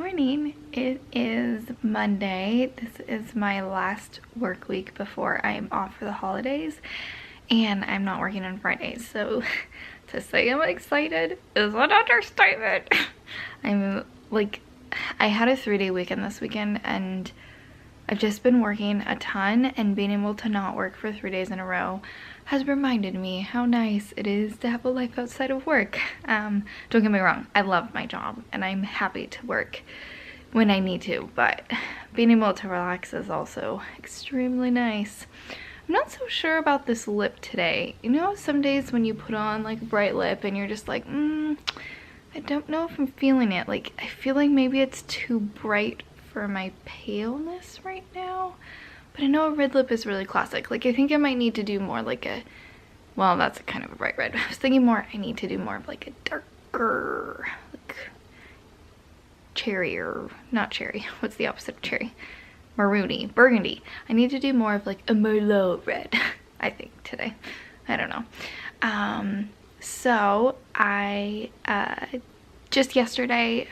Morning. It is Monday. This is my last work week before I am off for the holidays, and I'm not working on Fridays, so to say I'm excited is an understatement. I'm like, I had a 3-day weekend this weekend, and I've just been working a ton, and being able to not work for 3 days in a row has reminded me how nice it is to have a life outside of work. Don't get me wrong, I love my job and I'm happy to work when I need to, but being able to relax is also extremely nice. I'm not so sure about this lip today. You know, some days when you put on like a bright lip and you're just like, I don't know if I'm feeling it. Like, I feel like maybe it's too bright for my paleness right now. But I know a red lip is really classic. Like, I think I might need to do more like a, well, that's a kind of a bright red. I was thinking more, I need to do more of like a darker, like cherry, or not cherry. What's the opposite of cherry? Maroony, burgundy. I need to do more of like a Merlot red, I think, today. I don't know. So I, just yesterday,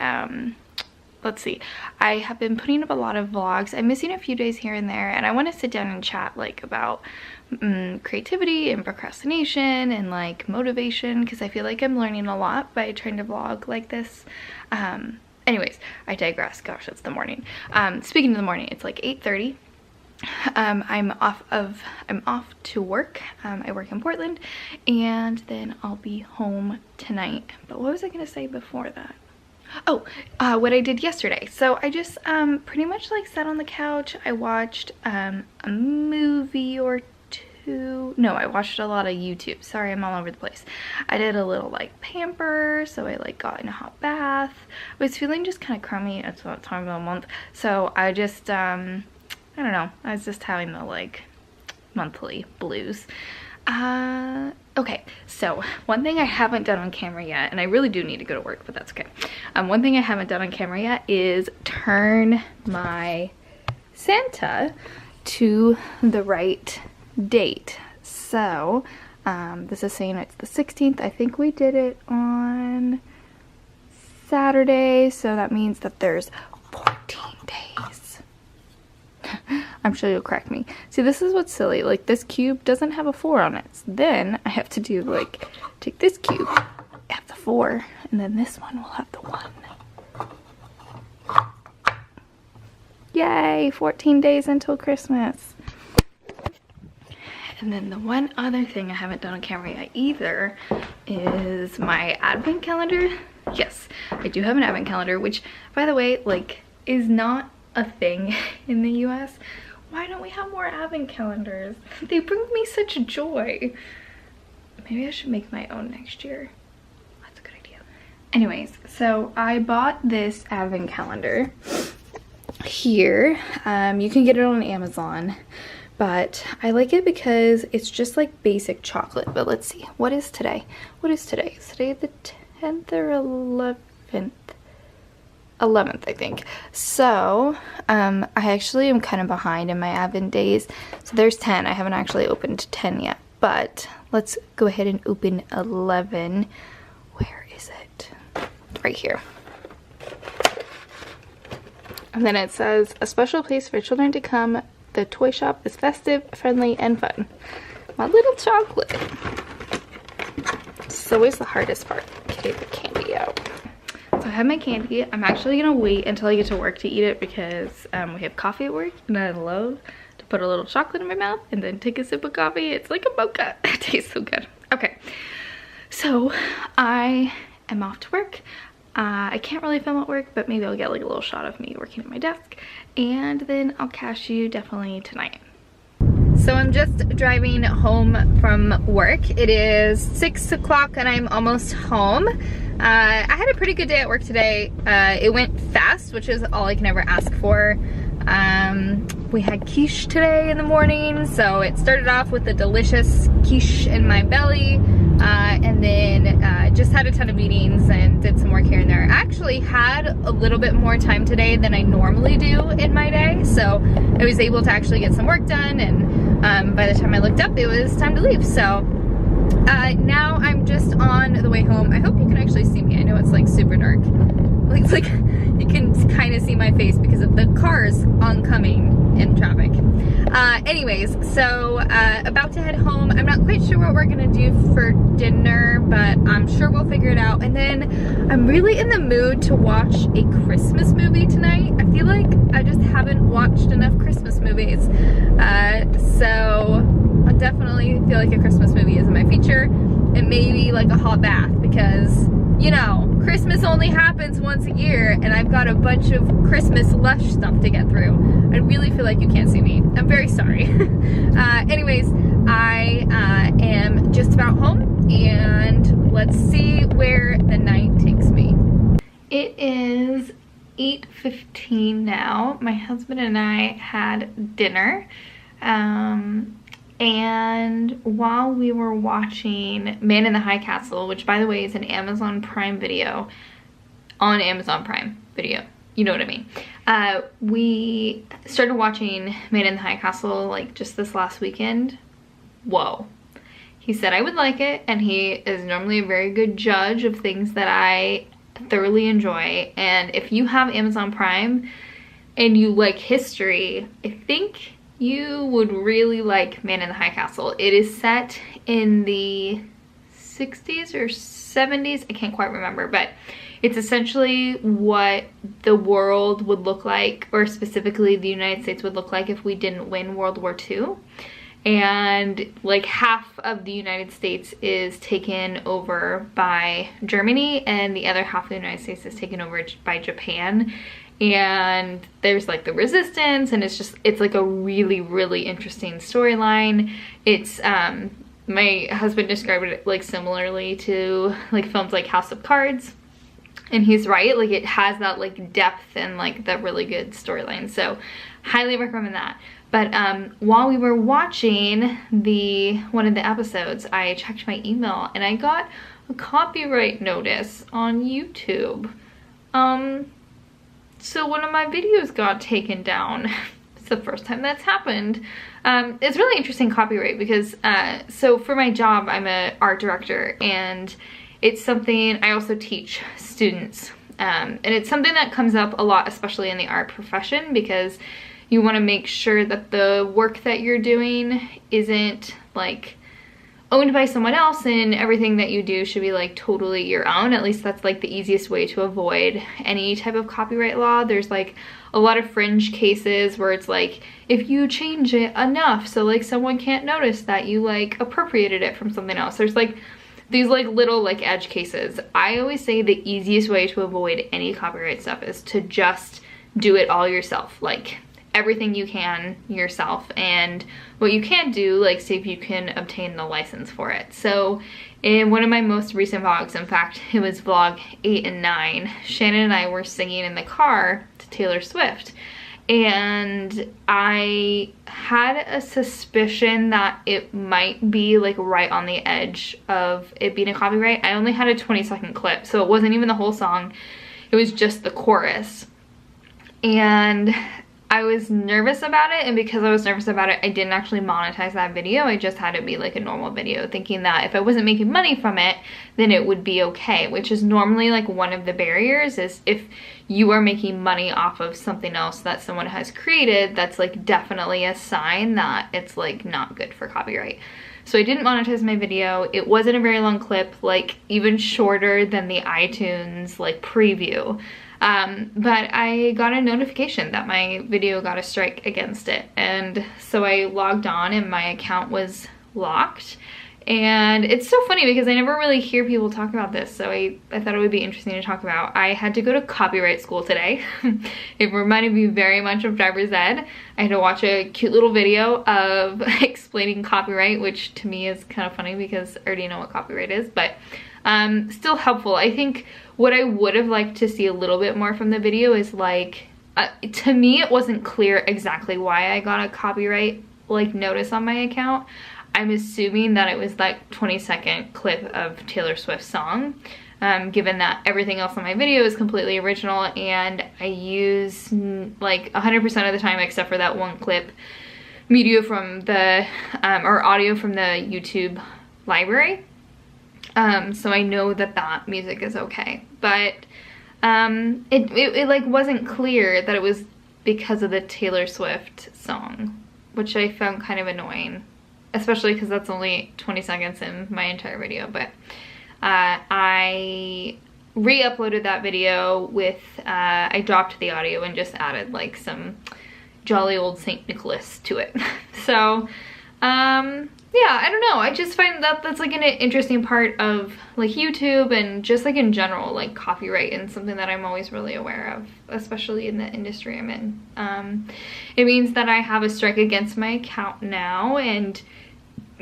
let's see, I have been putting up a lot of vlogs. I'm missing a few days here and there, and I want to sit down and chat like about creativity and procrastination and like motivation, because I feel like I'm learning a lot by trying to vlog like this. Anyways, I digress. Gosh, it's the morning. Speaking of the morning, it's like 8:30. I'm off to work. I work in Portland, and then I'll be home tonight. But what was I gonna say before that? Oh, what I did yesterday. So I just pretty much like sat on the couch. I watched a movie or two. No, I watched a lot of YouTube. Sorry, I'm all over the place. I did a little like pamper, so I like got in a hot bath. I was feeling just kind of crummy. It's that time of the month, so I just I don't know, I was just having the like monthly blues. Okay, so one thing I haven't done on camera yet, and I really do need to go to work, but that's okay. One thing I haven't done on camera yet is turn my Santa to the right date. So this is saying it's the 16th. I think we did it on Saturday, so that means that there's 14 days. I'm sure you'll correct me. See, this is what's silly. Like, this cube doesn't have a 4 on it. So then I have to do like, take this cube, have the 4, and then this one will have the 1. Yay! 14 days until Christmas. And then the one other thing I haven't done on camera yet either is my advent calendar. Yes, I do have an advent calendar, which, by the way, like, is not a thing in the US. Why don't we have more advent calendars? They bring me such joy. Maybe I should make my own next year. That's a good idea. Anyways, so I bought this advent calendar here. You can get it on Amazon, but I like it because it's just like basic chocolate. But let's see, what is today? What is today? Is today the 10th or 11th? 11th, I think. So I actually am kind of behind in my advent days. So there's 10. I haven't actually opened 10 yet, but let's go ahead and open 11. Where is it? Right here. And then it says, a special place for children to come. The toy shop is festive, friendly, and fun. My little chocolate. It's always the hardest part. Okay, the candy out. So I have my candy. I'm actually gonna wait until I get to work to eat it, because we have coffee at work, and I love to put a little chocolate in my mouth and then take a sip of coffee. It's like a mocha. It tastes so good. Okay, so I am off to work. I can't really film at work, but maybe I'll get like a little shot of me working at my desk, and then I'll catch you definitely tonight. So I'm just driving home from work. It is 6 o'clock and I'm almost home. I had a pretty good day at work today. It went fast, which is all I can ever ask for. We had quiche today in the morning, so it started off with a delicious quiche in my belly, and then just had a ton of meetings and did some work here and there. I actually had a little bit more time today than I normally do in my day, so I was able to actually get some work done, and by the time I looked up, it was time to leave. So now I'm just on the way home. I hope you can actually see me. I know it's like super dark. Like you can kind of see my face because of the cars oncoming in traffic. Anyways, so about to head home. I'm not quite sure what we're gonna do for dinner, but I'm sure we'll figure it out. And then I'm really in the mood to watch a Christmas movie tonight. I feel like I just haven't watched enough Christmas movies. So I definitely feel like a Christmas movie is in my future, and maybe like a hot bath, because you know, Christmas only happens once a year and I've got a bunch of Christmas lush stuff to get through. I really feel like you can't see me. I'm very sorry. Anyways, I am just about home, and let's see where the night takes me. It is 8:15 now. My husband and I had dinner. And while we were watching Man in the High Castle, which by the way is an Amazon Prime video, on Amazon Prime Video, you know what I mean. We started watching Man in the High Castle like just this last weekend. Whoa. He said I would like it, and he is normally a very good judge of things that I thoroughly enjoy. And if you have Amazon Prime and you like history, I think you would really like Man in the High Castle. It is set in the 60s or 70s, I can't quite remember, but it's essentially what the world would look like, or specifically the United States would look like, if we didn't win World War II. And like half of the United States is taken over by Germany, and the other half of the United States is taken over by Japan. And there's like the resistance, and it's like a really, really interesting storyline. It's my husband described it like similarly to like films like House of Cards, and he's right, like it has that like depth and like that really good storyline, so highly recommend that. But while we were watching one of the episodes, I checked my email and I got a copyright notice on YouTube. So one of my videos got taken down. It's the first time that's happened. It's really interesting copyright because, so for my job, I'm an art director, and it's something, I also teach students. And it's something that comes up a lot, especially in the art profession, because you want to make sure that the work that you're doing isn't like owned by someone else, and everything that you do should be like totally your own. At least that's like the easiest way to avoid any type of copyright law. There's like a lot of fringe cases where it's like, if you change it enough so like someone can't notice that you like appropriated it from something else. There's like these like little like edge cases. I always say the easiest way to avoid any copyright stuff is to just do it all yourself. Like everything you can yourself, and what you can't do, like see if you can obtain the license for it. So in one of my most recent vlogs, in fact it was vlog 8 and 9, Shannon and I were singing in the car to Taylor Swift, and I had a suspicion that it might be like right on the edge of it being a copyright. I only had a 20-second clip, so it wasn't even the whole song, it was just the chorus. And I was nervous about it, and because I was nervous about it, I didn't actually monetize that video. I just had it be like a normal video, thinking that if I wasn't making money from it, then it would be okay, which is normally like one of the barriers, is if you are making money off of something else that someone has created, that's like definitely a sign that it's like not good for copyright. So I didn't monetize my video. It wasn't a very long clip, like even shorter than the iTunes like preview. But I got a notification that my video got a strike against it, and so I logged on and my account was locked. And it's so funny because I never really hear people talk about this, so I thought it would be interesting to talk about. I had to go to copyright school today. It reminded me very much of driver's ed. I had to watch a cute little video of explaining copyright, which to me is kind of funny because I already know what copyright is, but still helpful. I think what I would have liked to see a little bit more from the video is like, to me it wasn't clear exactly why I got a copyright like notice on my account. I'm assuming that it was like 20-second clip of Taylor Swift's song, given that everything else on my video is completely original, and I use like 100% of the time, except for that one clip, media from the, or audio from the YouTube library. So I know that that music is okay. But it like wasn't clear that it was because of the Taylor Swift song, which I found kind of annoying, especially because that's only 20 seconds in my entire video. But I re-uploaded that video with, I dropped the audio and just added like some jolly old Saint Nicholas to it. So, yeah, I don't know. I just find that that's like an interesting part of like YouTube and just like in general, like copyright, and something that I'm always really aware of, especially in the industry I'm in. It means that I have a strike against my account now, and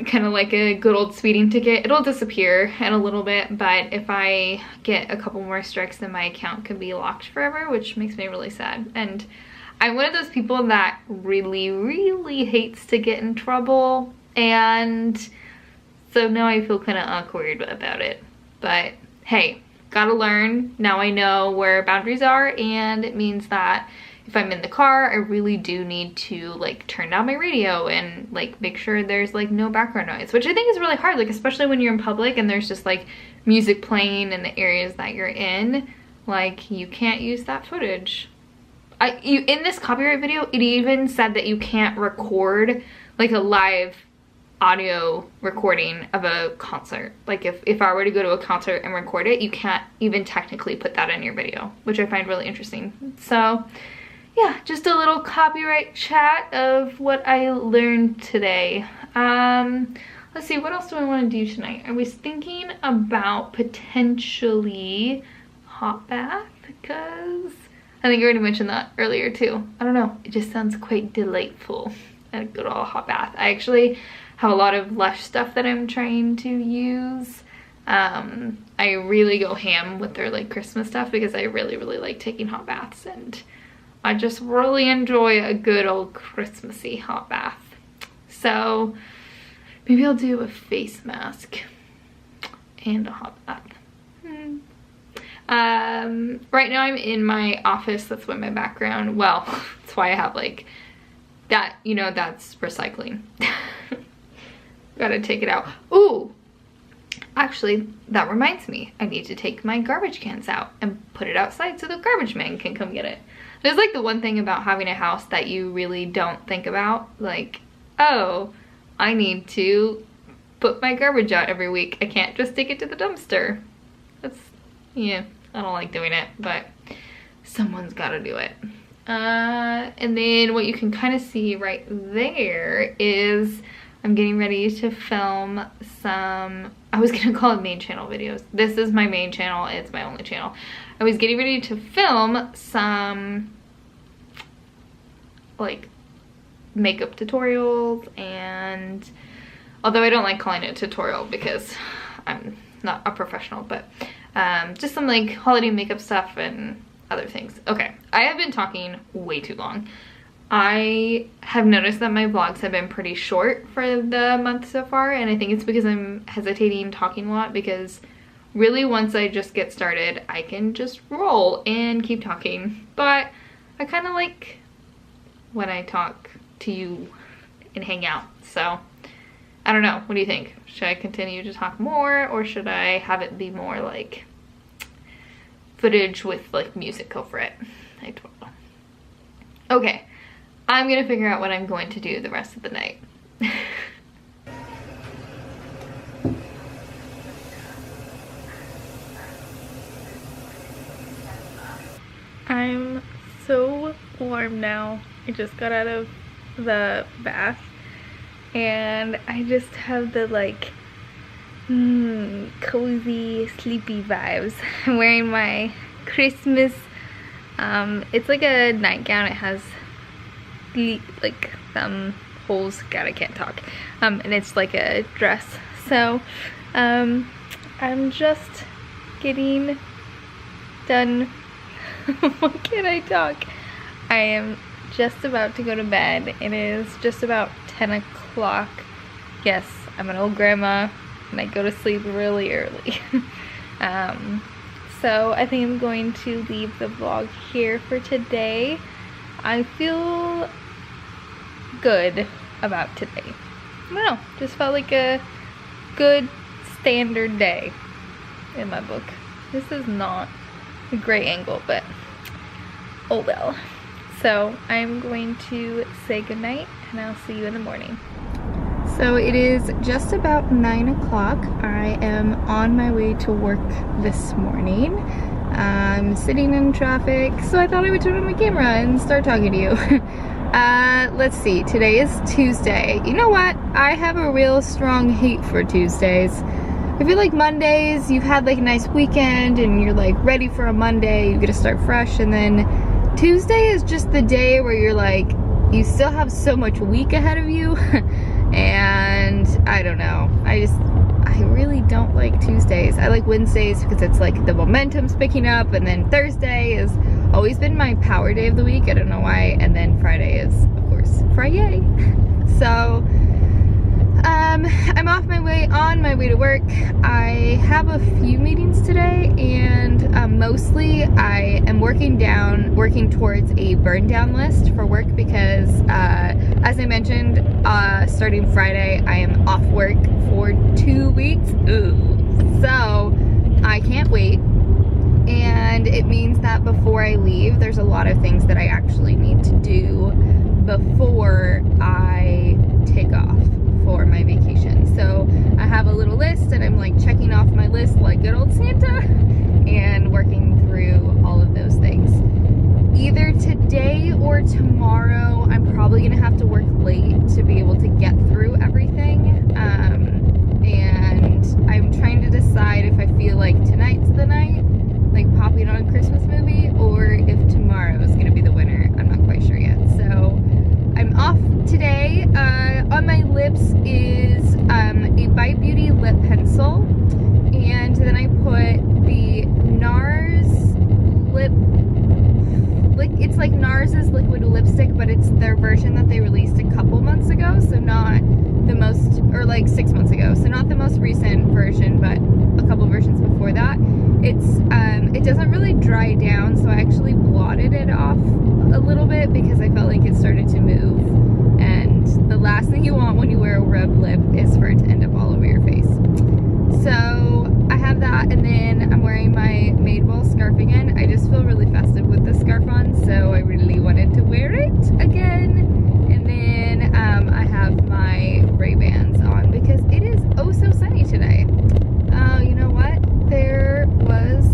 kind of like a good old speeding ticket, it'll disappear in a little bit, but if I get a couple more strikes, then my account could be locked forever, which makes me really sad. And I'm one of those people that really hates to get in trouble, and so now I feel kind of awkward about it. But hey, gotta learn. Now I know where boundaries are, and it means that if I'm in the car, I really do need to like turn down my radio and like make sure there's like no background noise, which I think is really hard, like especially when you're in public and there's just like music playing in the areas that you're in. Like, you can't use that footage. In this copyright video, it even said that you can't record like a live audio recording of a concert. Like if I were to go to a concert and record it, you can't even technically put that in your video, which I find really interesting. So yeah, just a little copyright chat of what I learned today. Let's see, what else do I want to do tonight? I was thinking about potentially hot bath, because I think I already mentioned that earlier too. I don't know, it just sounds quite delightful. A good old hot bath. I actually have a lot of Lush stuff that I'm trying to use. I really go ham with their like Christmas stuff because I really like taking hot baths, and I just really enjoy a good old Christmassy hot bath. So maybe I'll do a face mask and a hot bath. Right now I'm in my office. That's what my background, well, that's why I have like that, you know, that's recycling. Gotta take it out. Ooh, actually, that reminds me, I need to take my garbage cans out and put it outside so the garbage man can come get it. There's like the one thing about having a house that you really don't think about, like, oh, I need to put my garbage out every week. I can't just take it to the dumpster. That's, yeah, I don't like doing it, but someone's gotta do it. And then what you can kind of see right there is I'm getting ready to film some, I was gonna call it main channel videos. This is my main channel, it's my only channel. I was getting ready to film some like makeup tutorials, and although I don't like calling it a tutorial because I'm not a professional, but just some like holiday makeup stuff and other things. Okay, I have been talking way too long. I have noticed that my vlogs have been pretty short for the month so far, and I think it's because I'm hesitating talking a lot, because really once I just get started, I can just roll and keep talking. But I kind of like when I talk to you and hang out, so I don't know. What do you think? Should I continue to talk more, or should I have it be more like footage with like music over it? I don't know. Okay, I'm gonna figure out what I'm going to do the rest of the night. I'm so warm now. I just got out of the bath and I just have the like cozy sleepy vibes. I'm wearing my Christmas, it's like a nightgown. It has like some holes, god I can't talk, and it's like a dress. So I'm just getting done. Why can't I talk? I am just about to go to bed. It is just about 10 o'clock. Yes, I'm an old grandma and I go to sleep really early. So I think I'm going to leave the vlog here for today. I feel good about today. I don't know, just felt like a good standard day in my book. This is not a great angle, but oh well. So I'm going to say goodnight and I'll see you in the morning. So it is just about 9 o'clock. I am on my way to work this morning. I'm sitting in traffic, so I thought I would turn on my camera and start talking to you. Let's see, today is Tuesday. You know what? I have a real strong hate for Tuesdays. I feel like Mondays, you've had like a nice weekend and you're like ready for a Monday, you get to start fresh, and then Tuesday is just the day where you're like, you still have so much week ahead of you. And I don't know, I really don't like Tuesdays. I like Wednesdays because it's like the momentum's picking up, and then Thursday has always been my power day of the week, I don't know why, and then Friday is, of course, Friday. So I'm on my way to work. I have a few meetings today, and mostly I am working towards a burn down list for work because as I mentioned, starting Friday I am off work for 2 weeks. Ooh. So I can't wait, and it means that before I leave there's a lot of things that I actually need to do before I take off for my vacation. So I have a little list and I'm like checking off my list like good old Santa and working through all of those things. Either today or tomorrow I'm probably gonna have to work late to be able to get through everything, and I'm trying to decide if I feel like tonight's the night, like popping on a Christmas movie, or if tomorrow is gonna be the winner. I'm not quite sure yet. So I'm off today. On my lips is a Bite Beauty lip pencil, and then I put the NARS it's like NARS's liquid lipstick, but it's their version that they released a couple months ago, so not the most, or like 6 months ago, so not the most recent version, but a couple versions before that. It doesn't really dry down, so I actually blotted it off a little bit because I felt like it started to move, and the last thing you want when you wear a rubbed lip is for it to end up all over your face. So I have that, and then I'm wearing my Madewell scarf again. I just feel really festive with this scarf on, so I really wanted to wear it again. And then I have my Ray-Bans on because it is oh so sunny today. You know what? There was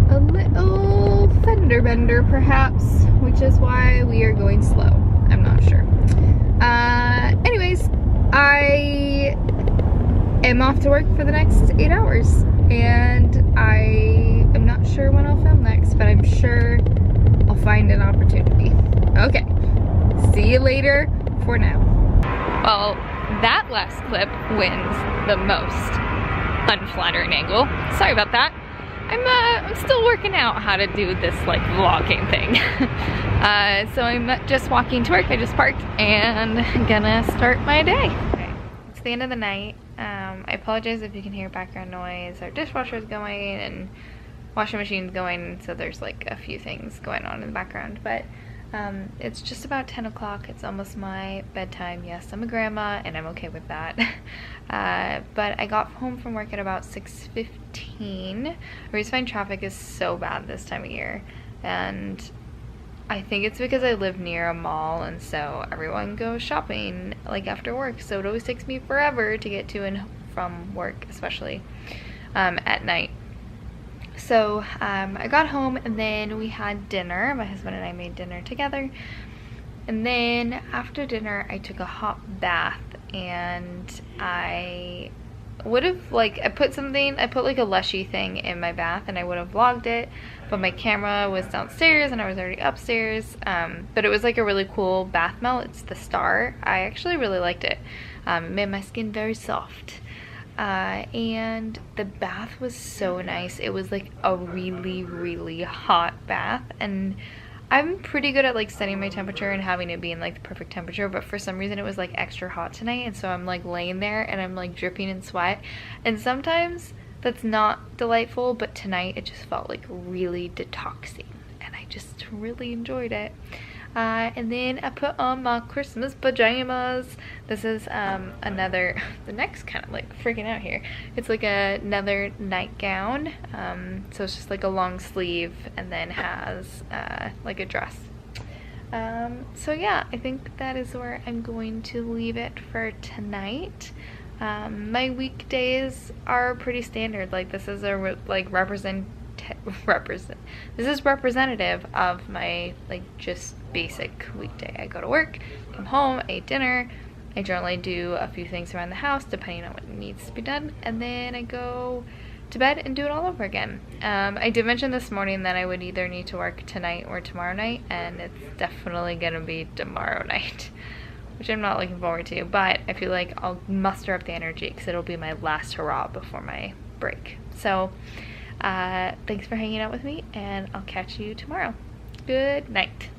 a little fender bender perhaps, which is why we are going slow. I'm not sure. Anyways, I am off to work for the next 8 hours, and I am not sure when I'll film next, but I'm sure I'll find an opportunity. Okay, see you later for now. Well, that last clip wins the most unflattering angle. Sorry about that. I'm still working out how to do this like vlogging thing. So I'm just walking to work. I just parked and gonna start my day. Okay. It's the end of the night. I apologize if you can hear background noise. Our dishwasher is going and washing machine's going, so there's like a few things going on in the background, but it's just about 10 o'clock. It's almost my bedtime. Yes, I'm a grandma and I'm okay with that. But I got home from work at about 6:15. I always find traffic is so bad this time of year, and I think it's because I live near a mall, and so everyone goes shopping like after work, so it always takes me forever to get to and from work, especially at night. So I got home, and then we had dinner. My husband and I made dinner together, and then after dinner I took a hot bath, and I would have like I put like a lushy thing in my bath, and I would have vlogged it, but my camera was downstairs and I was already upstairs. But it was like a really cool bath melt. It's the Star. I actually really liked it. It made my skin very soft. And the bath was so nice. It was like a really, really hot bath, and I'm pretty good at like setting my temperature and having it be in like the perfect temperature, but for some reason it was like extra hot tonight, and so I'm like laying there and I'm like dripping in sweat, and sometimes that's not delightful, but tonight it just felt like really detoxing and I just really enjoyed it. And then I put on my Christmas pajamas. This is another, the neck's kind of like freaking out here. It's like another nightgown. So it's just like a long sleeve and then has like a dress. So yeah, I think that is where I'm going to leave it for tonight. My weekdays are pretty standard. Like this is a this is representative of my like just basic weekday. I go to work, come home, I eat dinner, I generally do a few things around the house depending on what needs to be done, and then I go to bed and do it all over again. I did mention this morning that I would either need to work tonight or tomorrow night, and it's definitely gonna be tomorrow night, which I'm not looking forward to, but I feel like I'll muster up the energy because it'll be my last hurrah before my break. So thanks for hanging out with me, and I'll catch you tomorrow. Good night.